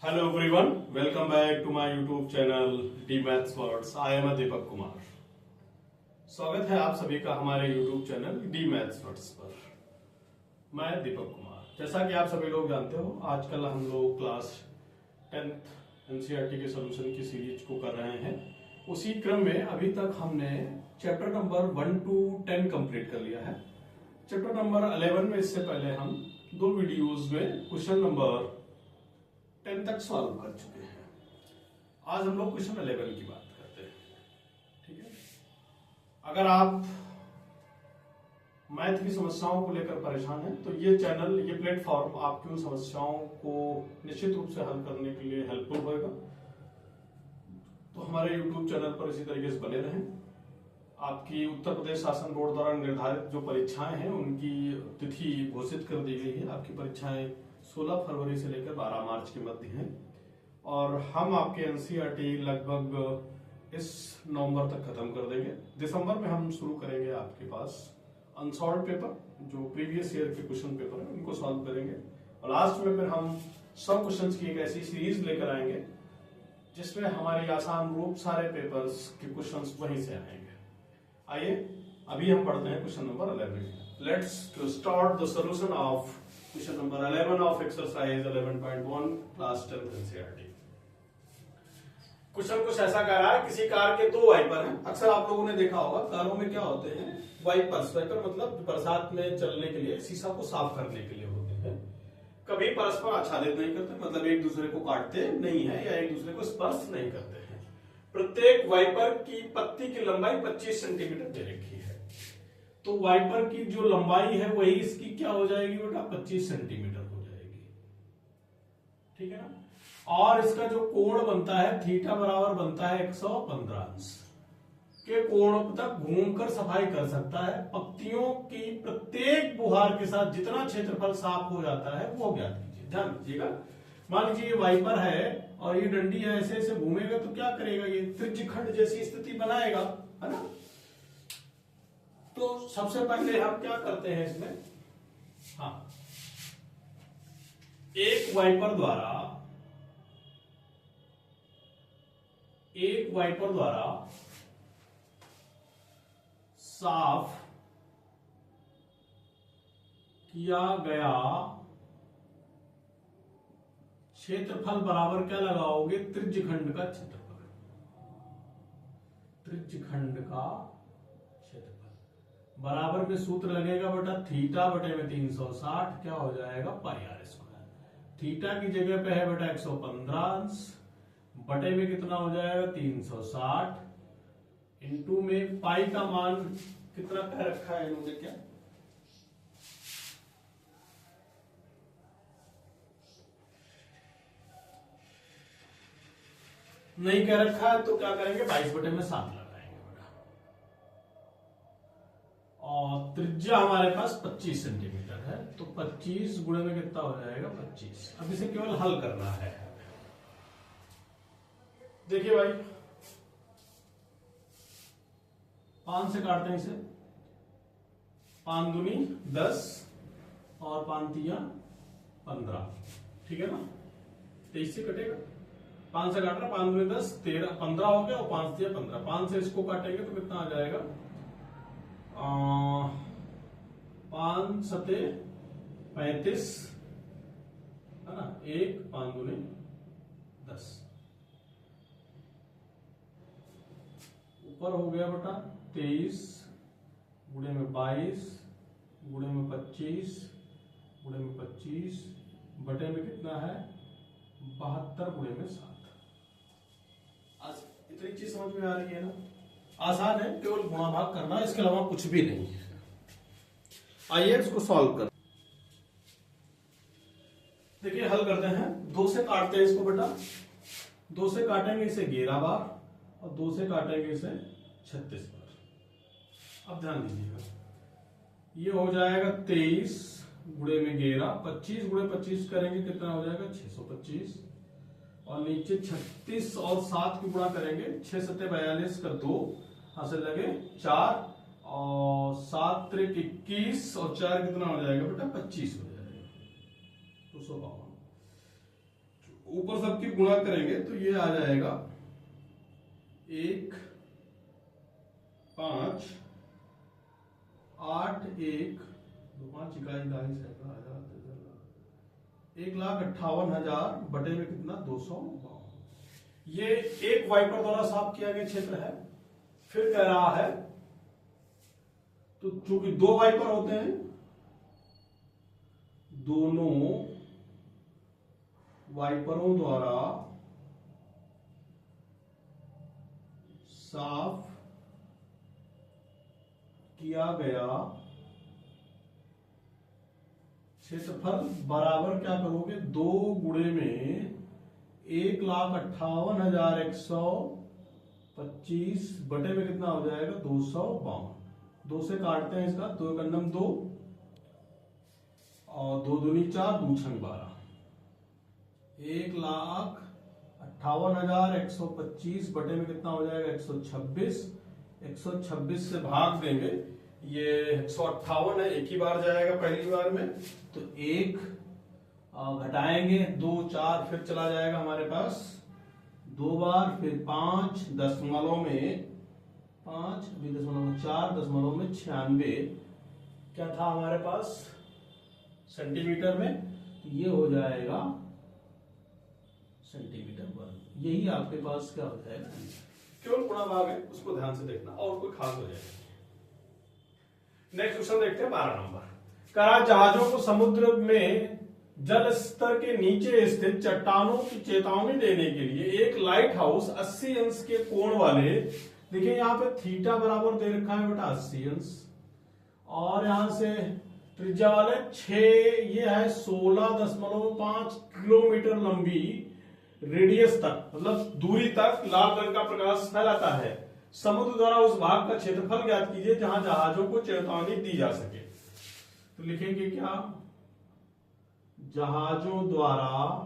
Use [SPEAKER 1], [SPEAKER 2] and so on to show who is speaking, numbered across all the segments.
[SPEAKER 1] Hello everyone, welcome back to my YouTube channel D maths words. I am Deepak Kumar. स्वागत है आप सभी का हमारे YouTube channel D maths words पर। मैं दीपक कुमार। जैसा कि आप सभी लोग जानते हो, आजकल हम लोग क्लास 10th एनसीईआरटी के सॉल्यूशन की सीरीज को कर रहे हैं। उसी क्रम में अभी तक हमने चैप्टर नंबर 1 to 10 कंप्लीट कर लिया है। चैप्टर नंबर 11 में इससे पहले हम दो वीडियोस में क्वेश्चन नंबर 10 तक सॉल्व कर चुके हैं। आज हम लोग क्वेश्चन 11 की बात करते हैं। ठीक है, अगर आप मैथ की समस्याओं को लेकर परेशान हैं तो ये चैनल, ये प्लेटफॉर्म आपकी उन समस्याओं को निश्चित रूप से हल करने के लिए हेल्पफुल होगा। तो हमारे यूट्यूब चैनल पर इसी तरीके से बने रहें। आपकी उत्तर प्रदेश शासन बोर्ड द्वारा निर्धारित जो परीक्षाएं हैं उनकी तिथि घोषित कर दी गई है। आपकी परीक्षाएं 16 फरवरी से लेकर 12 मार्च के मध्य हैं और हम आपके एनसीईआरटी लगभग इस नवंबर तक खत्म कर देंगे। दिसंबर में हम शुरू करेंगे आपके पास अनसॉल्व पेपर, जो प्रीवियस ईयर के क्वेश्चन पेपर है उनको सॉल्व करेंगे और लास्ट में फिर हम 100 क्वेश्चंस की एक ऐसी सीरीज लेकर आएंगे जिसमें हमारी आसान रूप सारे पेपर्स के क्वेश्चंस वहीं से आएंगे। आइए अभी हम पढ़ते हैं question number 11। Let's to start the solution of question number 11 of exercise 11.1 class 10 NCERT. Question कुछ ऐसा कह रहा है, किसी कार के दो वाइपर हैं। अक्सर आप लोगों ने देखा होगा कारों में क्या होते हैं, वाइपर्स। वाइपर मतलब बरसात में चलने के लिए, शीशा को साफ करने के लिए होते हैं। कभी परस्पर आच्छादित नहीं करते, मतलब एक दूसरे को काटते नहीं है या एक दूसरे को स्पर्श नहीं करते हैं। प्रत्येक वाइपर की पत्ती की लंबाई 25 सेंटीमीटर दे रखी है। तो वाइपर की जो लंबाई है वही इसकी क्या हो जाएगी बेटा, 25 सेंटीमीटर हो जाएगी। ठीक है ना। और इसका जो कोण बनता है थीटा बराबर बनता है 115 अंश के कोण तक घूमकर सफाई कर सकता है। पत्तियों की प्रत्येक बुहार के साथ जितना क्षेत्रफल साफ हो जाता है वो ज्ञात कीजिए। ध्यान दीजिएगा, मान लीजिए ये वाइपर है और ये डंडी ऐसे ऐसे घूमेगा तो क्या करेगा, ये त्रिज्यखंड जैसी स्थिति बनाएगा, है ना। तो सबसे पहले हम क्या करते हैं इसमें, हाँ, एक वाइपर द्वारा साफ किया गया क्षेत्रफल बराबर क्या लगाओगे, त्रिज्यखंड का क्षेत्रफल। त्रिज्यखंड का क्षेत्रफल बराबर में सूत्र लगेगा बेटा थीटा बटे में 360, क्या हो जाएगा पाई आर स्क्वायर। थीटा की जगह पे है बेटा 115 अंश, बटे में कितना हो जाएगा 360, इंटू में पाई का मान कितना कह रखा है इन्होंने, क्या नहीं कह रखा है तो क्या करेंगे 22 बटे में 7 लगाएंगे बेटा। और त्रिज्या हमारे पास 25 सेंटीमीटर है तो 25 गुणे में कितना हो जाएगा 25। अब इसे केवल हल करना है। देखिए भाई, 5 से काटते हैं इसे, 5 दूनी 10 और 5 तिया 15, ठीक है ना। 23 से कटेगा, 5 से काट रहा, 5 दूनी 10, 13, 15 हो गया और 5 तिया 15। 5 से इसको काटेंगे तो कितना आ जाएगा, 5 सते 35, है ना। 1 5 दूनी 10, ऊपर हो गया बेटा 23 गुणे में 22 गुणे में 25 गुणे में 25 बटे में कितना है 72 गुणे में 7। आज इतनी चीज समझ में आ रही है ना, आसान है, केवल गुणा भाग करना, इसके अलावा कुछ भी नहीं है। आइए इसको सॉल्व कर, देखिए हल करते हैं। 2 से काटते हैं इसको बेटा, 2 से काटेंगे इसे 11 बार और 2 से काटेंगे इसे 36 बार। अब ध्यान दीजिएगा, ये हो जाएगा 23 गुणे में 11, 25 गुणे 25 करेंगे कितना हो जाएगा 625, और नीचे 36 और 7 की गुणा करेंगे, 6 सत्ते 42 का 2, हाथ से लगे 4 और 7 त्रिक 21 और 4 कितना हो जाएगा बेटा 25 हो जाएगा 252। ऊपर सबकी गुणा करेंगे तो ये आ जाएगा 1 5 8 1 2 5 इकाई 1,58,000 बटे में कितना 200। ये एक वाइपर द्वारा साफ किया गया क्षेत्र है। फिर कह रहा है तो चूंकि दो वाइपर होते हैं, दोनों वाइपरों द्वारा साफ किया गया क्षेत्रफल बराबर क्या करोगे, 2 गुणे में 1,58,125 बटे में कितना हो जाएगा 252। 2 से काटते हैं इसका, 2 एक अन्नम 2 और 2 दूनी 4 2 छंग 12। 1,58,125 बटे में कितना हो जाएगा 126। 126 से भाग देंगे, ये 158 है, एक ही बार जाएगा पहली बार में, तो 1 घटाएंगे 2 4 फिर चला जाएगा हमारे पास 2 बार, फिर 5 दशमलव में 5 अभी 4 दशमलव में 96 क्या था हमारे पास सेंटीमीटर में, तो ये हो जाएगा सेंटीमीटर वर्ग। यही आपके पास क्या हो जाएगा, केवल गुणा भाग है, उसको ध्यान से देखना और कोई खास हो जाएगा। नेक्स्ट क्वेश्चन देखते हैं 12 नंबर। कहा जहाजों को समुद्र में जल स्तर के नीचे स्थित चट्टानों की चेतावनी देने के लिए एक लाइट हाउस 80 अंश के कोण वाले, देखिए यहाँ पे थीटा बराबर दे रखा है बेटा 80 अंश, और यहां से त्रिज्या वाले 6, ये है 16.5 किलोमीटर लंबी रेडियस तक, मतलब दूरी तक लाल रंग का प्रकाश फैलाता है। समुद्र द्वारा उस भाग का क्षेत्रफल ज्ञात कीजिए जहां जहाजों को चेतावनी दी जा सके। तो लिखेंगे क्या, जहाजों द्वारा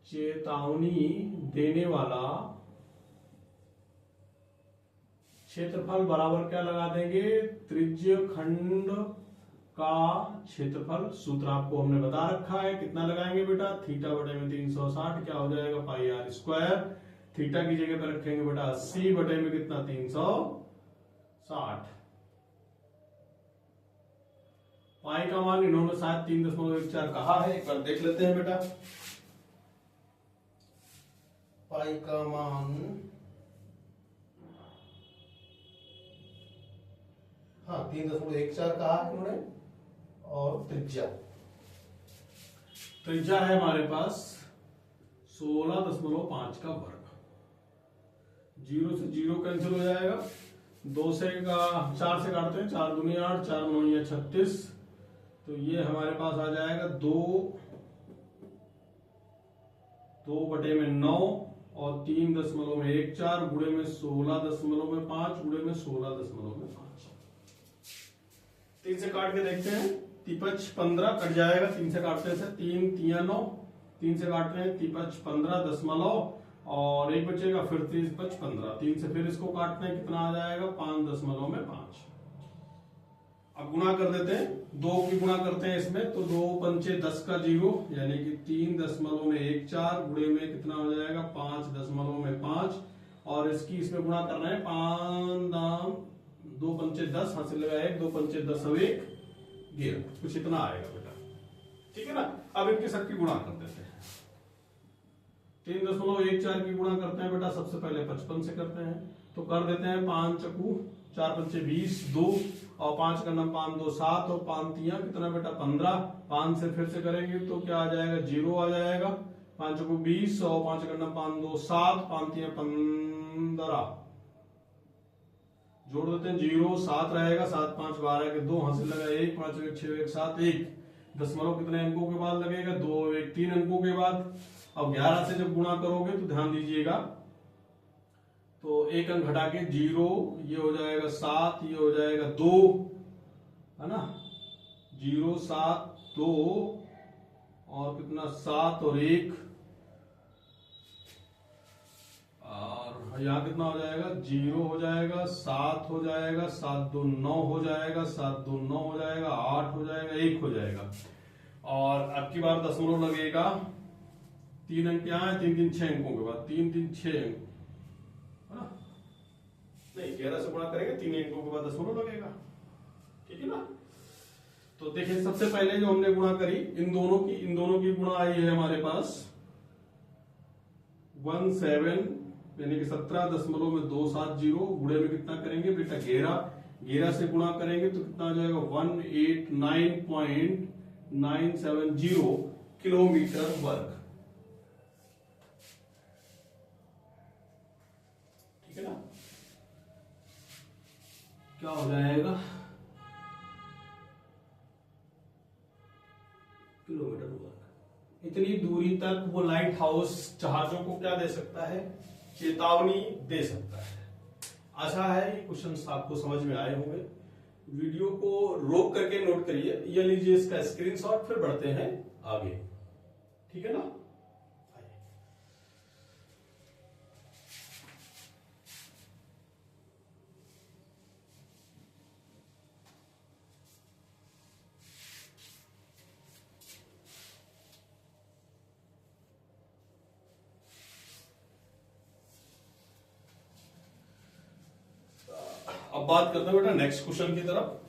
[SPEAKER 1] चेतावनी देने वाला क्षेत्रफल बराबर क्या लगा देंगे, त्रिज्य खंड का क्षेत्रफल। सूत्र आपको हमने बता रखा है, कितना लगाएंगे बेटा, थीटा बटे में 360 क्या हो जाएगा पाई आर स्क्वायर। थीटा की जगह पर रखेंगे बेटा 80 बटे में कितना 360। पाई का मान इन्होंने शायद 3.14 कहा है, एक बार देख लेते हैं बेटा। पाई का मान हाँ 3.14 कहा है इन्होंने, और त्रिज्या है हमारे पास 16.5 का वर्ग। 0 से 0 कैंसिल हो जाएगा, 2 से 4 से काटते हैं, 4 दूनी 8 4 9 36, तो ये हमारे पास आ जाएगा 2 बटे में 9 और 3.14 गुणे में 16.5 गुणे में 16.5। 3 से काट के देखते हैं, 3 15 कट जाएगा, 3 से काटते हैं 3 3 9, 3 से काटते हैं 3 15 दशमलव और एक बचेगा, फिर 3 15, 3 से फिर इसको काटते हैं, कितना आ जाएगा 5.5। अब गुणा कर देते हैं, 2 की गुणा करते हैं इसमें, तो 2 पंचे 10 का 0 यानी कि 3.14 गुणे में कितना हो जाएगा 5.5, और इसकी इसमें गुणा करना है 5 2 पंचे 10 हासिल लगाया 1 2 पंचे 10 अब 1 11, कुछ इतना आएगा बेटा, ठीक है ना। अब इनकी सबकी गुणा कर देते हैं, 3.14 की गुणा करते हैं बेटा, सबसे पहले 55 से करते हैं, तो कर देते हैं 5 चक्कू 4 पंचे 20 2 और 5 का नम 5 2 7 और 5 3 कितना बेटा 15। 5 से फिर से करेंगे तो क्या आ जाएगा 0 आ जाएगा, 5 चक्कू 20 और 5 का नम 5 2 7 5 3 15, जोड़ देते हैं 0 7 रहेगा, 7 5 12 के 2 हासिल लगा 1 5 1 6 1 7 1 दशमलव कितने अंकों के बाद लगेगा 2 1 3 अंकों के बाद। अब 11 से जब गुणा करोगे तो ध्यान दीजिएगा, तो एक अंक घटा के 0, ये हो जाएगा 7, ये हो जाएगा 2, है ना, 0 7 2 और कितना 7 और 1 और यहाँ कितना हो जाएगा, 0 हो जाएगा, 7 हो जाएगा, 7 2 9 हो जाएगा, 7 2 9 हो जाएगा, 8 हो जाएगा, 1 हो जाएगा। और अब की बार दशमलव लगेगा, 3 अंक यहाँ है, 3 3 6 अंकों के बाद 3 3 6 अंक, नहीं 11 से गुणा करेंगे, 3 अंकों के बाद दशमलव लगेगा, ठीक है ना। तो देखिए सबसे पहले जो हमने गुणा करी इन दोनों की गुणा आई है हमारे पास 17 यानी कि 17.270, गुणे में कितना करेंगे बेटा 11 से गुणा करेंगे तो कितना आ जाएगा 189.970 किलोमीटर वर्ग, ठीक है ना। क्या हो जाएगा किलोमीटर वर्ग। इतनी दूरी तक वो लाइट हाउस जहाजों को क्या दे सकता है, चेतावनी दे सकता है। आशा है ये क्वेश्चन आपको समझ में आए होंगे। वीडियो को रोक करके नोट करिए, ये लीजिए इसका स्क्रीनशॉट, फिर बढ़ते हैं आगे, ठीक है ना। अब बात करते हैं बेटा नेक्स्ट क्वेश्चन की तरफ।